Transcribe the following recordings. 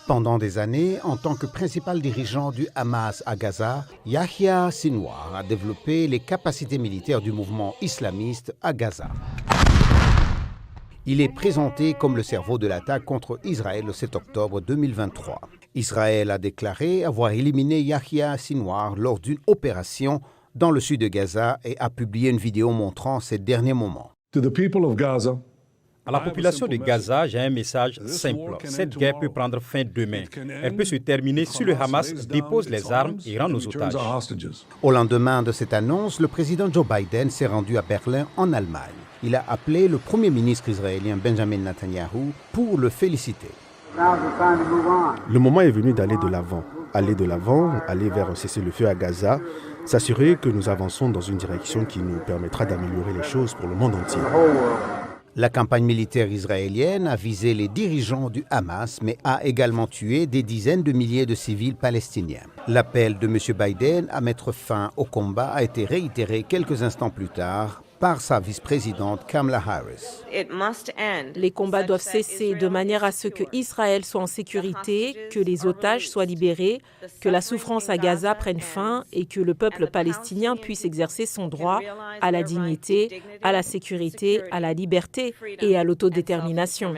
Pendant des années, en tant que principal dirigeant du Hamas à Gaza, Yahya Sinwar a développé les capacités militaires du mouvement islamiste à Gaza. Il est présenté comme le cerveau de l'attaque contre Israël le 7 octobre 2023. Israël a déclaré avoir éliminé Yahya Sinwar lors d'une opération dans le sud de Gaza et a publié une vidéo montrant ces derniers moments. À la population de Gaza, j'ai un message simple. Cette guerre peut prendre fin demain. Elle peut se terminer si le Hamas dépose les armes et rend nos otages. Au lendemain de cette annonce, le président Joe Biden s'est rendu à Berlin, en Allemagne. Il a appelé le premier ministre israélien Benjamin Netanyahu pour le féliciter. Le moment est venu d'aller de l'avant. Aller vers un cessez-le-feu à Gaza, s'assurer que nous avançons dans une direction qui nous permettra d'améliorer les choses pour le monde entier. La campagne militaire israélienne a visé les dirigeants du Hamas, mais a également tué des dizaines de milliers de civils palestiniens. L'appel de M. Biden à mettre fin au combat a été réitéré quelques instants plus tard par sa vice-présidente Kamala Harris. Les combats doivent cesser de manière à ce que Israël soit en sécurité, que les otages soient libérés, que la souffrance à Gaza prenne fin et que le peuple palestinien puisse exercer son droit à la dignité, à la sécurité, à la liberté et à l'autodétermination.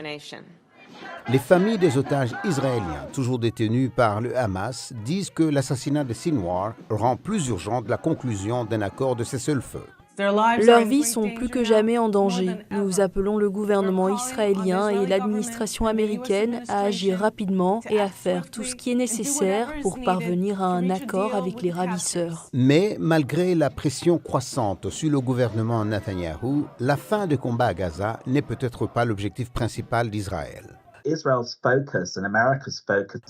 Les familles des otages israéliens, toujours détenus par le Hamas, disent que l'assassinat de Sinwar rend plus urgente la conclusion d'un accord de cessez-le-feu. Leurs vies sont plus que jamais en danger. Nous appelons le gouvernement israélien et l'administration américaine à agir rapidement et à faire tout ce qui est nécessaire pour parvenir à un accord avec les ravisseurs. Mais malgré la pression croissante sur le gouvernement Netanyahou, la fin des combats à Gaza n'est peut-être pas l'objectif principal d'Israël.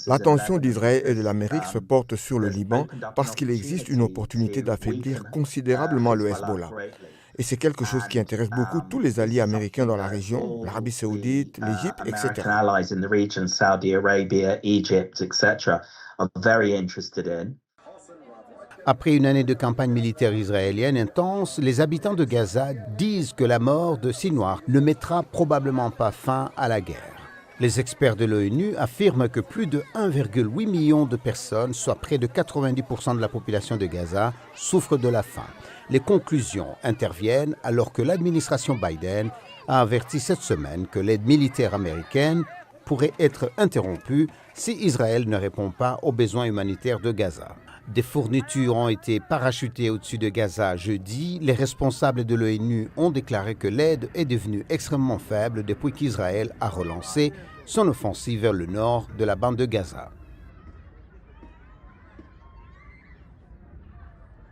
L'attention d'Israël et de l'Amérique se porte sur le Liban parce qu'il existe une opportunité d'affaiblir considérablement le Hezbollah. Et c'est quelque chose qui intéresse beaucoup tous les alliés américains dans la région, l'Arabie saoudite, l'Égypte, etc. Après une année de campagne militaire israélienne intense, les habitants de Gaza disent que la mort de Sinwar ne mettra probablement pas fin à la guerre. Les experts de l'ONU affirment que plus de 1,8 million de personnes, soit près de 90% de la population de Gaza, souffrent de la faim. Les conclusions interviennent alors que l'administration Biden a averti cette semaine que l'aide militaire américaine pourrait être interrompue si Israël ne répond pas aux besoins humanitaires de Gaza. Des fournitures ont été parachutées au-dessus de Gaza jeudi. Les responsables de l'ONU ont déclaré que l'aide est devenue extrêmement faible depuis qu'Israël a relancé son offensive vers le nord de la bande de Gaza.